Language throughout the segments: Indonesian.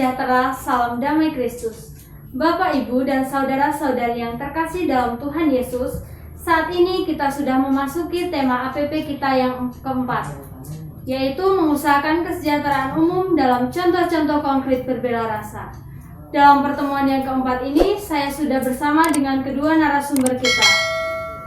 sejahtera, salam damai Kristus. Bapak, Ibu, dan saudara-saudari yang terkasih dalam Tuhan Yesus, saat ini kita sudah memasuki tema APP kita yang keempat, yaitu mengusahakan kesejahteraan umum dalam contoh-contoh konkret berbela rasa. Dalam pertemuan yang keempat ini, saya sudah bersama dengan kedua narasumber kita.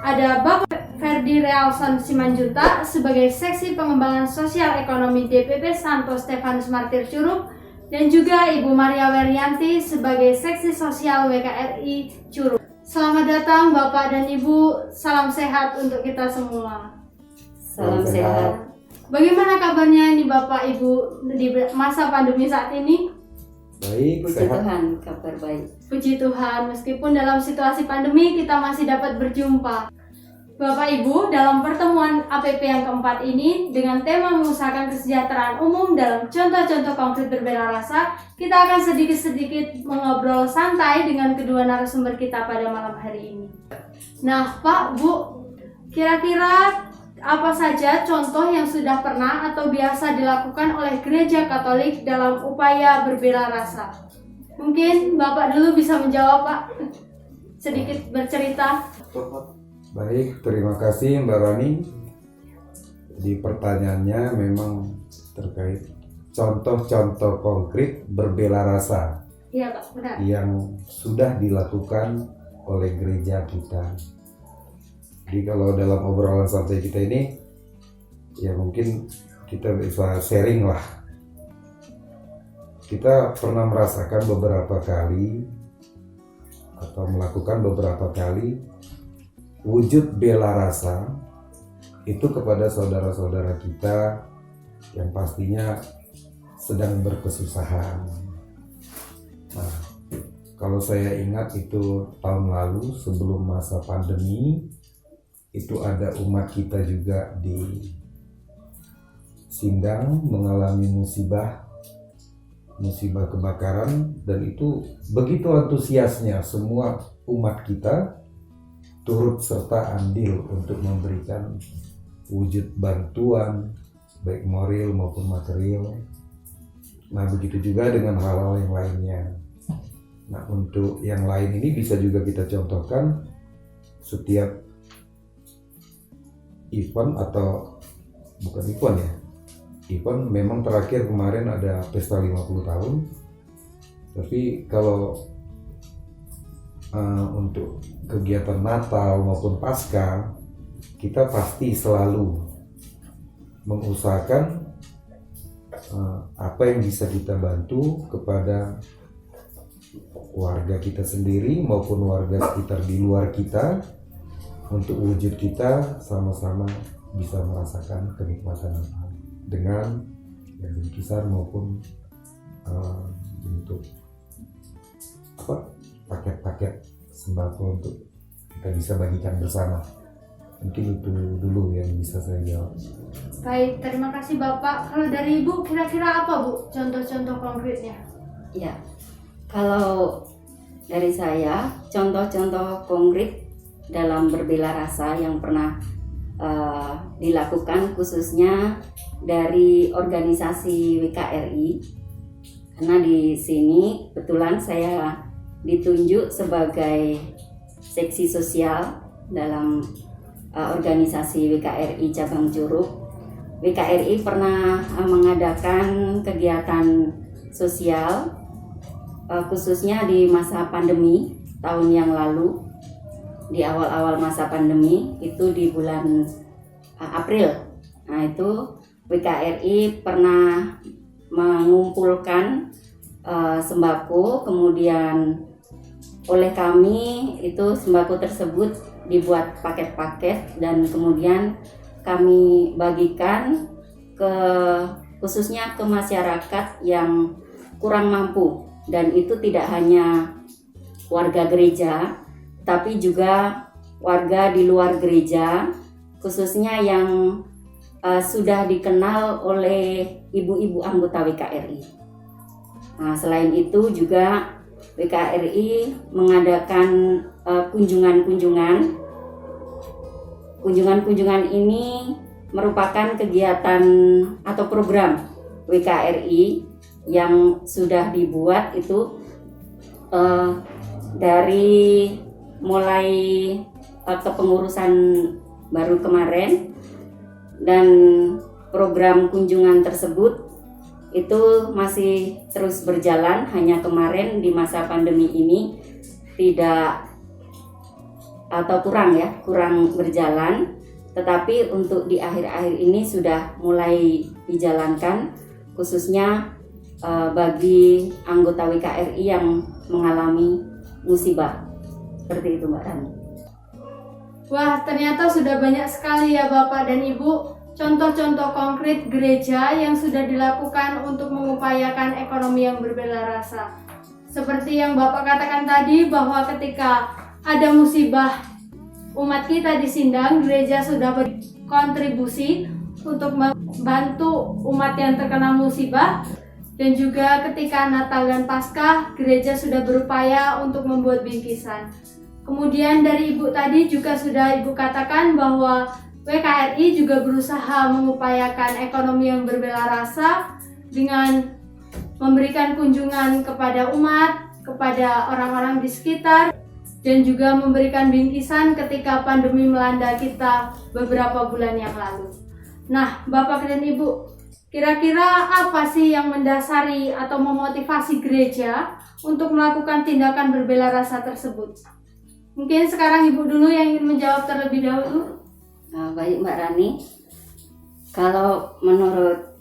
Ada Bapak Ferdi Realson Simanjuntak sebagai Seksi Pengembangan Sosial Ekonomi DPP Santo Stefanus Martir Curug, dan juga Ibu Maria Werianti sebagai Seksi Sosial WKRI Curug. Selamat datang Bapak dan Ibu, salam sehat untuk kita semua. Salam sehat. Bagaimana kabarnya nih Bapak Ibu di masa pandemi saat ini? Baik, Puji sehat. Tuhan, kabar baik. Puji Tuhan, meskipun dalam situasi pandemi kita masih dapat berjumpa. Bapak Ibu, dalam pertemuan APP yang keempat ini dengan tema mengusahakan kesejahteraan umum dalam contoh-contoh konkret berbela rasa, kita akan sedikit-sedikit mengobrol santai dengan kedua narasumber kita pada malam hari ini. Nah, Pak, Bu, kira-kira apa saja contoh yang sudah pernah atau biasa dilakukan oleh Gereja Katolik dalam upaya berbela rasa? Mungkin Bapak dulu bisa menjawab, Pak. Sedikit bercerita. Baik, terima kasih Mbak Rani. Di pertanyaannya memang terkait contoh-contoh konkret berbela rasa Iya, Pak, benar. yang sudah dilakukan oleh gereja kita. Jadi kalau dalam obrolan santai kita ini, ya mungkin kita bisa sharing lah. Kita pernah merasakan beberapa kali atau melakukan beberapa kali wujud bela rasa itu kepada saudara-saudara kita yang pastinya sedang berkesusahan. Nah, kalau saya ingat itu tahun lalu sebelum masa pandemi, itu ada umat kita juga di Sindang mengalami musibah kebakaran, dan itu begitu antusiasnya semua umat kita turut serta andil untuk memberikan wujud bantuan baik moral maupun material. Nah, begitu juga dengan hal-hal yang lainnya. Nah, untuk yang lain ini bisa juga kita contohkan setiap event atau bukan event ya. Event memang terakhir kemarin ada pesta 50 tahun. Tapi kalau untuk kegiatan Natal maupun Paskah, kita pasti selalu mengusahakan apa yang bisa kita bantu kepada warga kita sendiri maupun warga sekitar di luar kita, untuk wujud kita sama-sama bisa merasakan kenikmatan Natal dengan yang bingkisan maupun bentuk paket-paket sembako untuk kita bisa bagikan bersama. Mungkin itu dulu yang bisa saya jawab. Baik, terima kasih Bapak. Kalau dari Ibu, kira-kira apa Bu contoh-contoh konkretnya? Ya, kalau dari saya, contoh-contoh konkret dalam berbela rasa yang pernah dilakukan khususnya dari organisasi WKRI, karena di sini kebetulan saya ditunjuk sebagai seksi sosial dalam organisasi WKRI cabang Curug. WKRI pernah mengadakan kegiatan sosial khususnya di masa pandemi tahun yang lalu. Di awal-awal masa pandemi itu di bulan April. Nah, itu WKRI pernah mengumpulkan sembako, kemudian oleh kami itu sembako tersebut dibuat paket-paket dan kemudian kami bagikan khususnya ke masyarakat yang kurang mampu, dan itu tidak hanya warga gereja tapi juga warga di luar gereja, khususnya yang sudah dikenal oleh ibu-ibu anggota WKRI. Nah, selain itu juga WKRI mengadakan kunjungan-kunjungan. Kunjungan-kunjungan ini merupakan kegiatan atau program WKRI yang sudah dibuat itu dari mulai kepengurusan baru kemarin, dan program kunjungan tersebut itu masih terus berjalan. Hanya kemarin di masa pandemi ini tidak atau kurang berjalan, tetapi untuk di akhir-akhir ini sudah mulai dijalankan, khususnya bagi anggota WKRI yang mengalami musibah. Seperti itu, Mbak Rani. Wah, ternyata sudah banyak sekali ya Bapak dan Ibu contoh-contoh konkret gereja yang sudah dilakukan untuk mengupayakan ekonomi yang berbela rasa. Seperti yang Bapak katakan tadi, bahwa ketika ada musibah umat kita disindang, gereja sudah berkontribusi untuk membantu umat yang terkena musibah. Dan juga ketika Natal dan Paskah, gereja sudah berupaya untuk membuat bingkisan. Kemudian dari Ibu tadi juga sudah Ibu katakan bahwa WKRI juga berusaha mengupayakan ekonomi yang berbela rasa dengan memberikan kunjungan kepada umat, kepada orang-orang di sekitar, dan juga memberikan bingkisan ketika pandemi melanda kita beberapa bulan yang lalu. Nah, Bapak dan Ibu, kira-kira apa sih yang mendasari atau memotivasi gereja untuk melakukan tindakan berbela rasa tersebut? Mungkin sekarang Ibu dulu yang ingin menjawab terlebih dahulu. Baik Mbak Rani, kalau menurut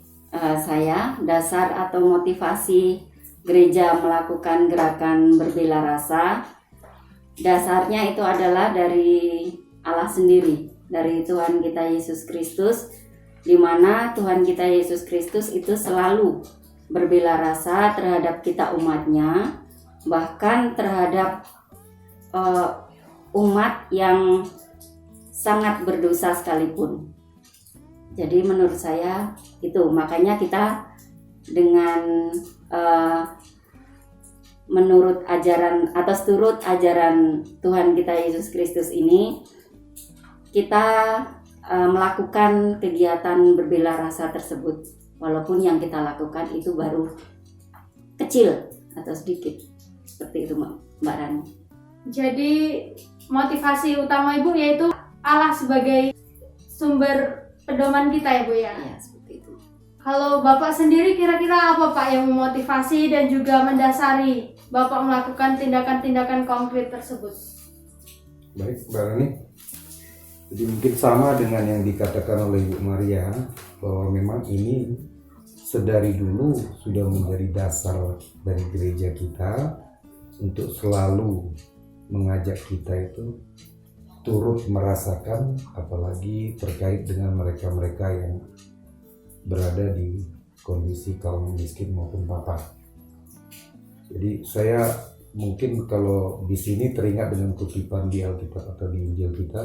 saya, dasar atau motivasi gereja melakukan gerakan berbela rasa, dasarnya itu adalah dari Allah sendiri, dari Tuhan kita Yesus Kristus, di mana Tuhan kita Yesus Kristus itu selalu berbela rasa terhadap kita umatnya, bahkan terhadap umat yang sangat berdosa sekalipun. Jadi menurut saya itu, makanya kita dengan menurut ajaran atau turut ajaran Tuhan kita Yesus Kristus ini, kita melakukan kegiatan berbela rasa tersebut, walaupun yang kita lakukan itu baru kecil atau sedikit. Seperti itu Mbak Rani. Jadi motivasi utama Ibu yaitu Allah sebagai sumber pedoman kita ya Bu ya? Iya, seperti itu. Kalau Bapak sendiri kira-kira apa Pak yang memotivasi dan juga mendasari Bapak melakukan tindakan-tindakan konkret tersebut? Baik, Mbak Rani. Jadi mungkin sama dengan yang dikatakan oleh Ibu Maria, bahwa memang ini sedari dulu sudah menjadi dasar dari gereja kita untuk selalu mengajak kita itu turut merasakan, apalagi terkait dengan mereka-mereka yang berada di kondisi kaum miskin maupun papa. Jadi saya mungkin kalau di sini teringat dengan kutipan di Alkitab atau di Injil kita,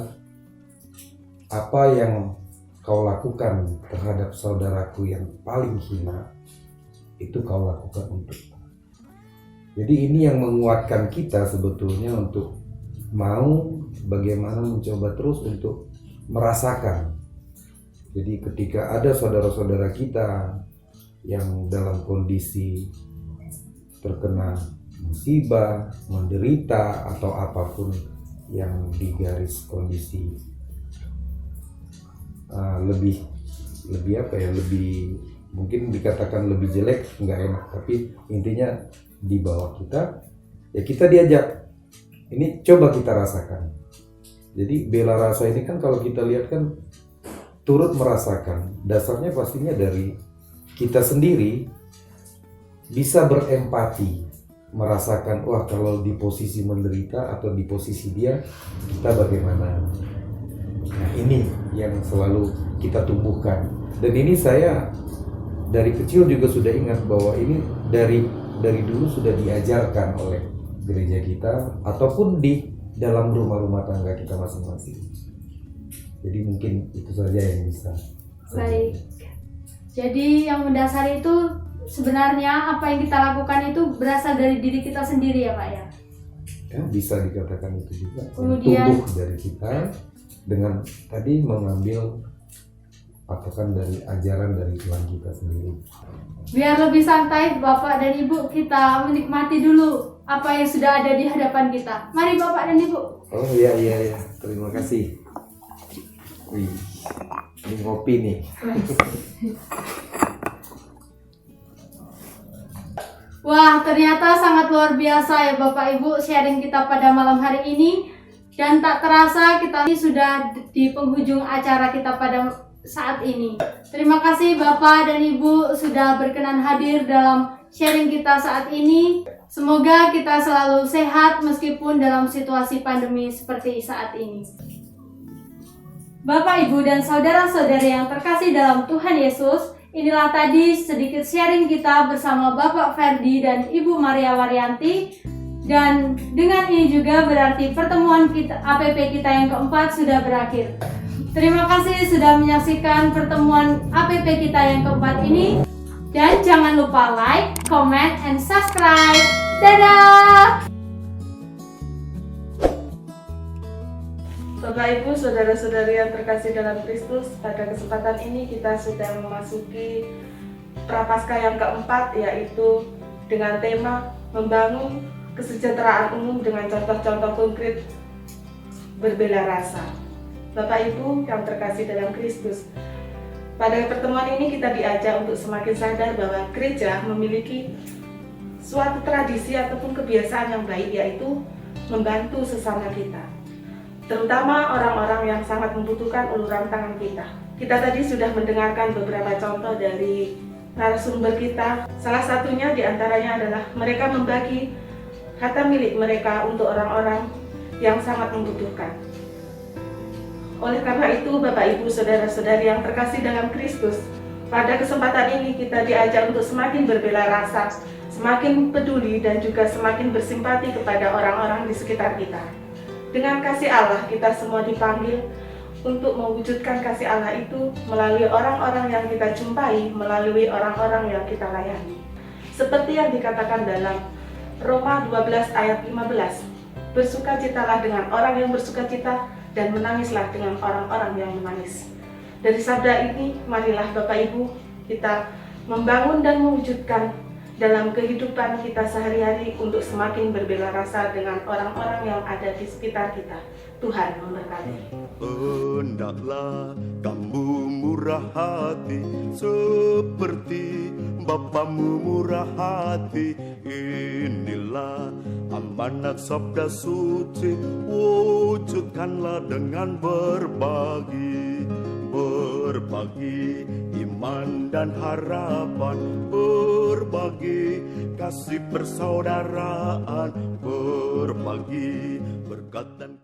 apa yang kau lakukan terhadap saudaraku yang paling hina, itu kau lakukan untukku. Jadi ini yang menguatkan kita sebetulnya untuk mau bagaimana mencoba terus untuk merasakan. Jadi ketika ada saudara-saudara kita yang dalam kondisi terkena musibah, menderita atau apapun yang di garis kondisi lebih mungkin dikatakan lebih jelek, nggak enak, tapi intinya di bawah kita, ya kita diajak ini coba kita rasakan. Jadi bela rasa ini kan kalau kita lihat kan turut merasakan, dasarnya pastinya dari kita sendiri bisa berempati, merasakan wah kalau di posisi menderita atau di posisi dia, kita bagaimana. Nah ini yang selalu kita tumbuhkan, dan ini saya dari kecil juga sudah ingat bahwa ini dari dulu sudah diajarkan oleh gereja kita ataupun di dalam rumah-rumah tangga kita masing-masing. Jadi mungkin itu saja yang bisa. Baik. Jadi yang mendasari itu sebenarnya apa yang kita lakukan itu berasal dari diri kita sendiri ya Pak ya? Ya, bisa dikatakan itu juga. Kemudian tumbuh dari kita dengan tadi mengambil patokan dari ajaran dari Tuhan kita sendiri. Biar lebih santai, Bapak dan Ibu, kita menikmati dulu apa yang sudah ada di hadapan kita. Mari Bapak dan Ibu. Oh iya, terima kasih. Wih, ini ngopi nih. Wah, ternyata sangat luar biasa ya Bapak Ibu sharing kita pada malam hari ini. Dan tak terasa kita sudah di penghujung acara kita pada saat ini. Terima kasih Bapak dan Ibu sudah berkenan hadir dalam sharing kita saat ini. Semoga kita selalu sehat meskipun dalam situasi pandemi seperti saat ini. Bapak, Ibu, dan saudara-saudari yang terkasih dalam Tuhan Yesus, inilah tadi sedikit sharing kita bersama Bapak Ferdi dan Ibu Maria Waryanti. Dan dengan ini juga berarti pertemuan kita, APP kita yang keempat sudah berakhir. Terima kasih sudah menyaksikan pertemuan APP kita yang keempat ini. Dan jangan lupa like, comment, and subscribe. Dadah! Bapak Ibu, saudara-saudari yang terkasih dalam Kristus, pada kesempatan ini kita sudah memasuki Prapaskah yang keempat, yaitu dengan tema membangun kesejahteraan umum dengan contoh-contoh konkret berbela rasa. Bapak Ibu yang terkasih dalam Kristus, pada pertemuan ini kita diajak untuk semakin sadar bahwa gereja memiliki suatu tradisi ataupun kebiasaan yang baik, yaitu membantu sesama kita, terutama orang-orang yang sangat membutuhkan uluran tangan kita. Kita tadi sudah mendengarkan beberapa contoh dari narasumber kita. Salah satunya diantaranya adalah mereka membagi harta milik mereka untuk orang-orang yang sangat membutuhkan. Oleh karena itu, Bapak Ibu, saudara-saudari yang terkasih dalam Kristus, pada kesempatan ini kita diajak untuk semakin berbela rasa, semakin peduli, dan juga semakin bersimpati kepada orang-orang di sekitar kita. Dengan kasih Allah, kita semua dipanggil untuk mewujudkan kasih Allah itu melalui orang-orang yang kita jumpai, melalui orang-orang yang kita layani. Seperti yang dikatakan dalam Roma 12 ayat 15, bersukacitalah dengan orang yang bersukacita dan menangislah dengan orang-orang yang menangis. Dari sabda ini, marilah Bapak Ibu kita membangun dan mewujudkan dalam kehidupan kita sehari-hari untuk semakin berbela rasa dengan orang-orang yang ada di sekitar kita. Tuhan memberkati. Hendaklah kamu murah hati seperti Bapamu murah hati. Inilah amanat sabda suci, wujudkanlah dengan berbagi iman dan harapan, berbagi kasih persaudaraan, berbagi berkat dan